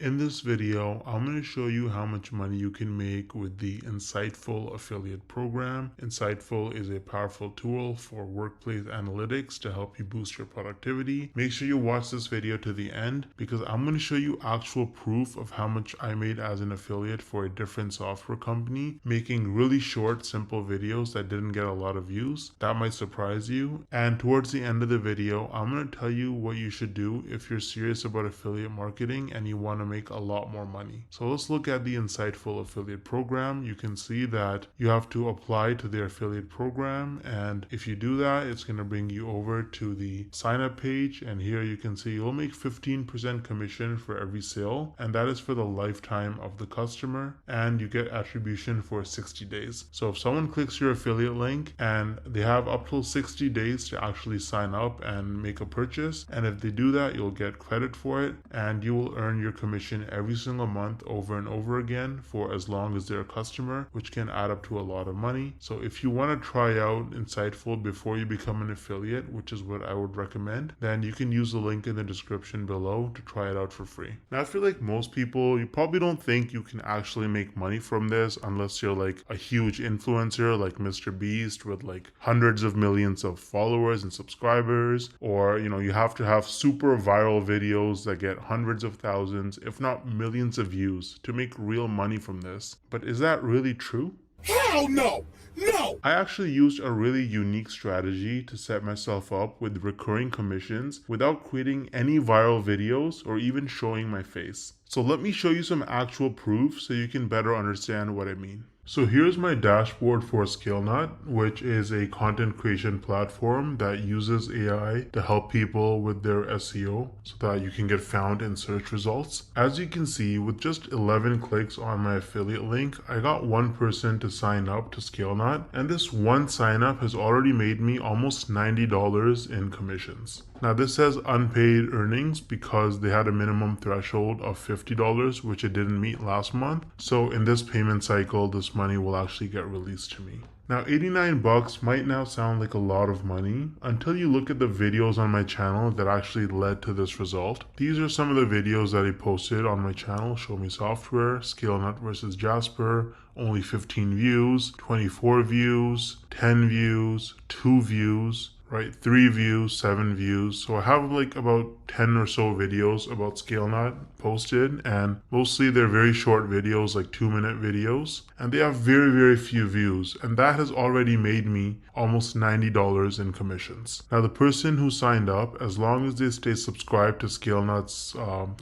In this video, I'm going to show you how much money you can make with the Insightful affiliate program. Insightful is a powerful tool for workplace analytics to help you boost your productivity. Make sure you watch this video to the end because I'm going to show you actual proof of how much I made as an affiliate for a different software company, making really short, simple videos that didn't get a lot of views. That might surprise you. And towards the end of the video, I'm going to tell you what you should do if you're serious about affiliate marketing and you want to make a lot more money. So let's look at the Insightful affiliate program. You can see that you have to apply to their affiliate program, and if you do that, it's going to bring you over to the sign up page, and here you can see you'll make 15% commission for every sale, and that is for the lifetime of the customer, and you get attribution for 60 days. So if someone clicks your affiliate link and they have up till 60 days to actually sign up and make a purchase, and if they do that, you'll get credit for it and you will earn your commission every single month over and over again for as long as they're a customer, which can add up to a lot of money. So if you want to try out Insightful before you become an affiliate, which is what I would recommend, then you can use the link in the description below to try it out for free. Now, I feel like most people, you probably don't think you can actually make money from this unless you're like a huge influencer like Mr. Beast with like hundreds of millions of followers and subscribers, or you have to have super viral videos that get hundreds of thousands, if not millions of views to make real money from this. But is that really true? Hell no! No! I actually used a really unique strategy to set myself up with recurring commissions without creating any viral videos or even showing my face. So let me show you some actual proof so you can better understand what I mean. So here's my dashboard for ScaleNut, which is a content creation platform that uses AI to help people with their SEO so that you can get found in search results. As you can see, with just 11 clicks on my affiliate link, I got one person to sign up to ScaleNut, and this one sign up has already made me almost $90 in commissions. Now this says unpaid earnings because they had a minimum threshold of $50, which it didn't meet last month. So in this payment cycle, this money will actually get released to me. Now 89 bucks might now sound like a lot of money until you look at the videos on my channel that actually led to this result. These are some of the videos that I posted on my channel: Show Me Software, ScaleNut versus Jasper, only 15 views, 24 views, 10 views, 2 views, right? 3 views, 7 views. So I have like about 10 or so videos about ScaleNut posted, and mostly they're very short videos, like 2-minute videos, and they have very, very few views, and that has already made me almost $90 in commissions. Now the person who signed up, as long as they stay subscribed to ScaleNut's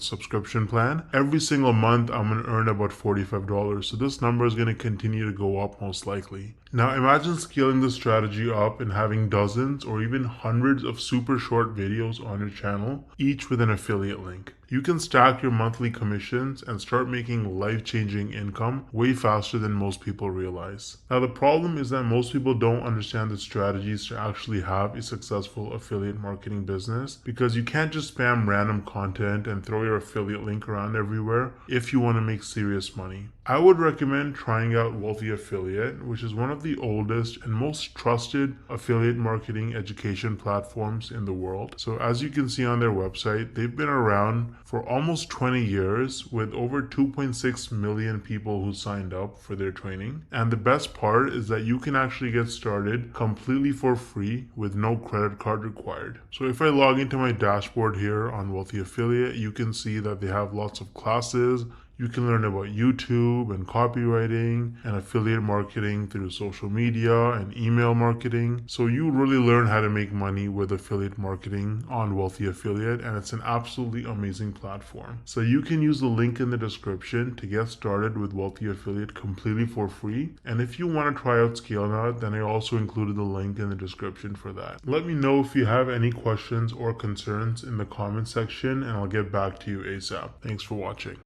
subscription plan, every single month I'm going to earn about $45. So this number is going to continue to go up most likely. Now imagine scaling this strategy up and having dozens or even hundreds of super short videos on your channel, each with an affiliate link. You can stack your monthly commissions and start making life-changing income way faster than most people realize. Now the problem is that most people don't understand the strategies to actually have a successful affiliate marketing business, because you can't just spam random content and throw your affiliate link around everywhere if you want to make serious money. I would recommend trying out Wealthy Affiliate, which is one of the oldest and most trusted affiliate marketing education platforms in the world. So as you can see on their website, they've been around for almost 20 years with over 2.6 million people who signed up for their training. And the best part is that you can actually get started completely for free with no credit card required. So if I log into my dashboard here on Wealthy Affiliate, you can see that they have lots of classes. You can learn about YouTube and copywriting and affiliate marketing through social media and email marketing. So you really learn how to make money with affiliate marketing on Wealthy Affiliate, and it's an absolutely amazing platform. So you can use the link in the description to get started with Wealthy Affiliate completely for free. And if you want to try out ScaleNut, then I also included the link in the description for that. Let me know if you have any questions or concerns in the comment section, and I'll get back to you ASAP. Thanks for watching.